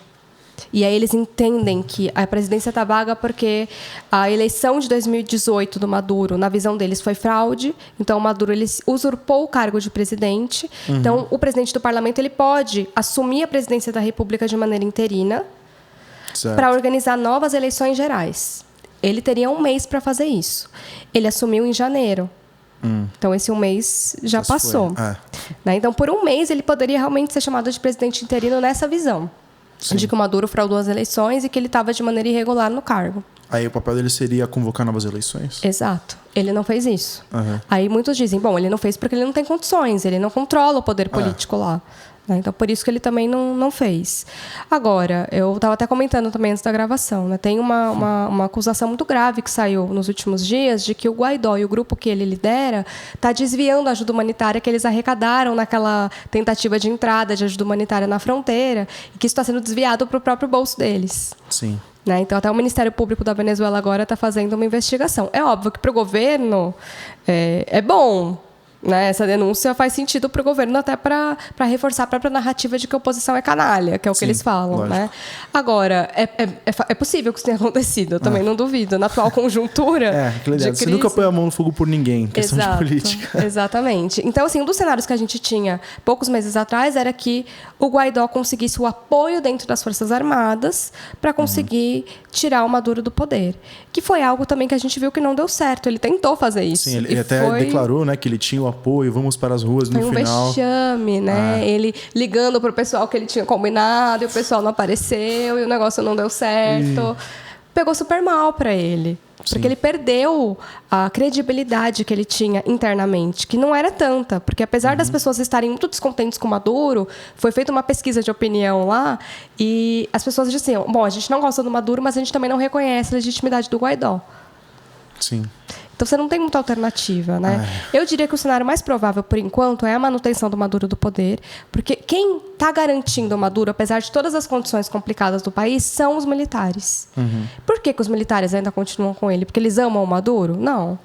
E aí eles entendem que a presidência está vaga porque a eleição de 2018 do Maduro, na visão deles, foi fraude. Então, o Maduro ele usurpou o cargo de presidente. Então, o presidente do parlamento ele pode assumir a presidência da República de maneira interina para organizar novas eleições gerais. Ele teria um mês para fazer isso. Ele assumiu em janeiro. Então, esse um mês já passou. Né? Então, por um mês, ele poderia realmente ser chamado de presidente interino nessa visão. Sim. De que o Maduro fraudou as eleições e que ele estava de maneira irregular no cargo. Aí o papel dele seria convocar novas eleições? Exato. Ele não fez isso. Aí muitos dizem, bom, ele não fez porque ele não tem condições, ele não controla o poder político lá. Né? Então, por isso que ele também não fez. Agora, eu estava até comentando também antes da gravação, né? Tem uma acusação muito grave que saiu nos últimos dias de que o Guaidó e o grupo que ele lidera está desviando a ajuda humanitária que eles arrecadaram naquela tentativa de entrada de ajuda humanitária na fronteira e que isso está sendo desviado para o próprio bolso deles. Sim. Né? Então, até o Ministério Público da Venezuela agora está fazendo uma investigação. É óbvio que para o governo é bom. Né? Essa denúncia faz sentido para o governo até para reforçar a própria narrativa de que a oposição é canalha, que é o que eles falam. Né? Agora, é possível que isso tenha acontecido, eu também não duvido. Na atual conjuntura de crise... Você nunca põe a mão no fogo por ninguém, questão de política. Exatamente. Então, assim, um dos cenários que a gente tinha poucos meses atrás era que o Guaidó conseguisse o apoio dentro das Forças Armadas para conseguir tirar o Maduro do poder. Que foi algo também que a gente viu que não deu certo. Ele tentou fazer isso. Sim, ele até declarou, né, que ele tinha o apoio, vamos para as ruas no final. Foi um vexame, né? Ele ligando para o pessoal que ele tinha combinado e o pessoal não apareceu e o negócio não deu certo. Pegou super mal para ele. Porque ele perdeu a credibilidade que ele tinha internamente, que não era tanta. Porque apesar das pessoas estarem muito descontentes com o Maduro, foi feita uma pesquisa de opinião lá e as pessoas diziam, bom, a gente não gosta do Maduro, mas a gente também não reconhece a legitimidade do Guaidó. Sim. Então, você não tem muita alternativa, né? Eu diria que o cenário mais provável, por enquanto, é a manutenção do Maduro do poder, porque quem está garantindo o Maduro, apesar de todas as condições complicadas do país, são os militares. Por que os militares ainda continuam com ele? Porque eles amam o Maduro? Não.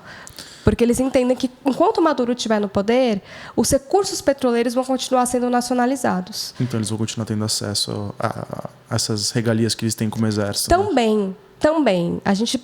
Porque eles entendem que, enquanto Maduro estiver no poder, os recursos petroleiros vão continuar sendo nacionalizados. Então eles vão continuar tendo acesso a essas regalias que eles têm como exército. Também.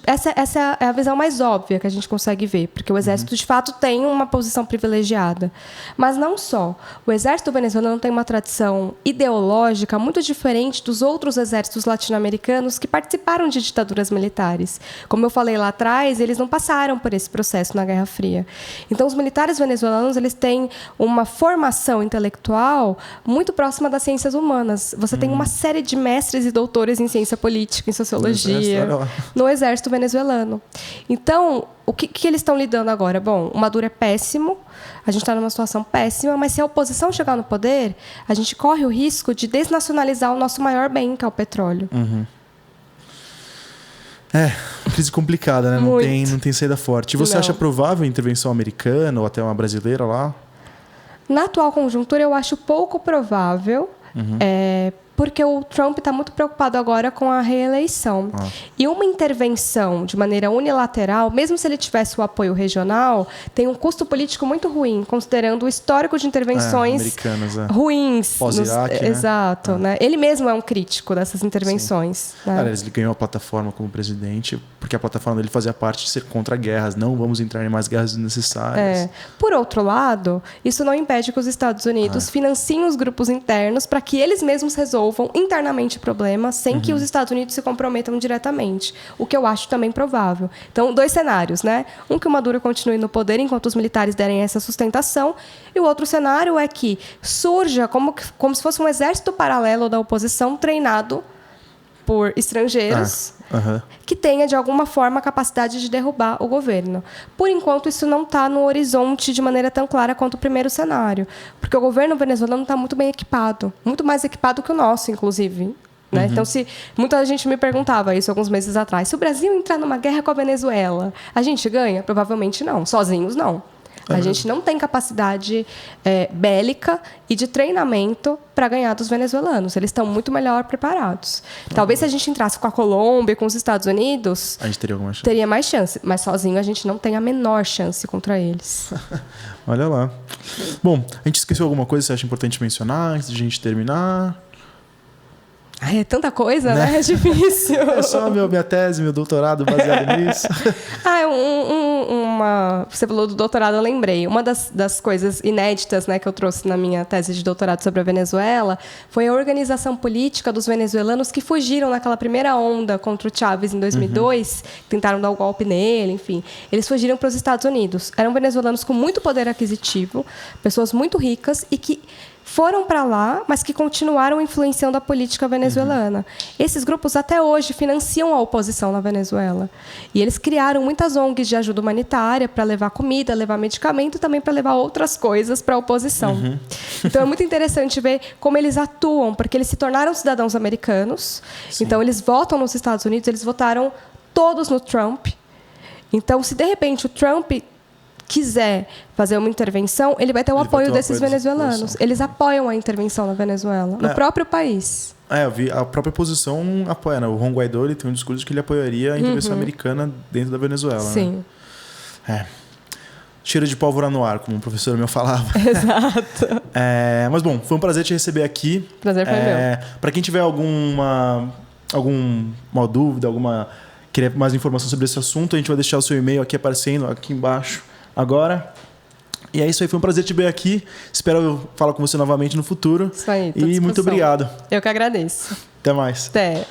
Essa é a visão mais óbvia que a gente consegue ver, porque o Exército, de fato, tem uma posição privilegiada. Mas não só. O Exército venezuelano tem uma tradição ideológica muito diferente dos outros exércitos latino-americanos que participaram de ditaduras militares. Como eu falei lá atrás, eles não passaram por esse processo na Guerra Fria. Então, os militares venezuelanos eles têm uma formação intelectual muito próxima das ciências humanas. Você tem uma série de mestres e doutores em ciência política, em sociologia, no exército venezuelano. Então, o que eles estão lidando agora? Bom, o Maduro é péssimo, a gente está numa situação péssima, mas se a oposição chegar no poder, a gente corre o risco de desnacionalizar o nosso maior bem, que é o petróleo. Crise complicada, né? Não tem saída forte. E você acha provável a intervenção americana ou até uma brasileira lá? Na atual conjuntura, eu acho pouco provável. Porque o Trump está muito preocupado agora com a reeleição. E uma intervenção de maneira unilateral, mesmo se ele tivesse o apoio regional, tem um custo político muito ruim, considerando o histórico de intervenções ruins. Pós-Iraque, né? Exato. Né? Ele mesmo é um crítico dessas intervenções. Né? Aliás, ele ganhou a plataforma como presidente, porque a plataforma dele fazia parte de ser contra guerras. Não vamos entrar em mais guerras desnecessárias. Por outro lado, isso não impede que os Estados Unidos financiem os grupos internos para que eles mesmos resolvam internamente problemas sem que os Estados Unidos se comprometam diretamente, o que eu acho também provável. Então, 2 cenários, né? Um, que o Maduro continue no poder enquanto os militares derem essa sustentação, e o outro cenário é que surja como se fosse um exército paralelo da oposição treinado por estrangeiros que tenha, de alguma forma, a capacidade de derrubar o governo. Por enquanto, isso não está no horizonte de maneira tão clara quanto o primeiro cenário, porque o governo venezuelano está muito bem equipado, muito mais equipado que o nosso, inclusive. Né? Então, se muita gente me perguntava isso alguns meses atrás, se o Brasil entrar numa guerra com a Venezuela, a gente ganha? Provavelmente não. Sozinhos, não. A gente não tem capacidade bélica e de treinamento para ganhar dos venezuelanos. Eles estão muito melhor preparados. Talvez se a gente entrasse com a Colômbia, com os Estados Unidos, a gente teria alguma chance. Teria mais chance. Mas sozinho a gente não tem a menor chance contra eles. Olha lá. Bom, a gente esqueceu alguma coisa que você acha importante mencionar antes de a gente terminar? Ai, é tanta coisa, né? É difícil. É só minha tese, meu doutorado baseado nisso. Você falou do doutorado, eu lembrei. Uma das coisas inéditas, né, que eu trouxe na minha tese de doutorado sobre a Venezuela foi a organização política dos venezuelanos que fugiram naquela primeira onda contra o Chávez em 2002, tentaram dar o golpe nele, enfim. Eles fugiram para os Estados Unidos. Eram venezuelanos com muito poder aquisitivo, pessoas muito ricas e que foram para lá, mas que continuaram influenciando a política venezuelana. Esses grupos até hoje financiam a oposição na Venezuela. E eles criaram muitas ONGs de ajuda humanitária para levar comida, levar medicamento e também para levar outras coisas para a oposição. Então é muito interessante ver como eles atuam, porque eles se tornaram cidadãos americanos. Então eles votam nos Estados Unidos, eles votaram todos no Trump. Então, se de repente o Trump quiser fazer uma intervenção, ele vai ter o apoio desses venezuelanos. Eles apoiam a intervenção na Venezuela, no próprio país. Eu vi, a própria oposição apoia, né? O Juan Guaidó ele tem um discurso que ele apoiaria a intervenção americana dentro da Venezuela. Sim. Né? Cheiro de pólvora no ar, como um professor meu falava. Exato. Mas, bom, foi um prazer te receber aqui. Prazer foi meu. Para quem tiver alguma dúvida, querer mais informação sobre esse assunto, a gente vai deixar o seu e-mail aqui aparecendo, aqui embaixo agora. E é isso aí, foi um prazer te ver aqui. Espero falar com você novamente no futuro. Isso aí, e muito obrigado. Eu que agradeço. Até mais. Até.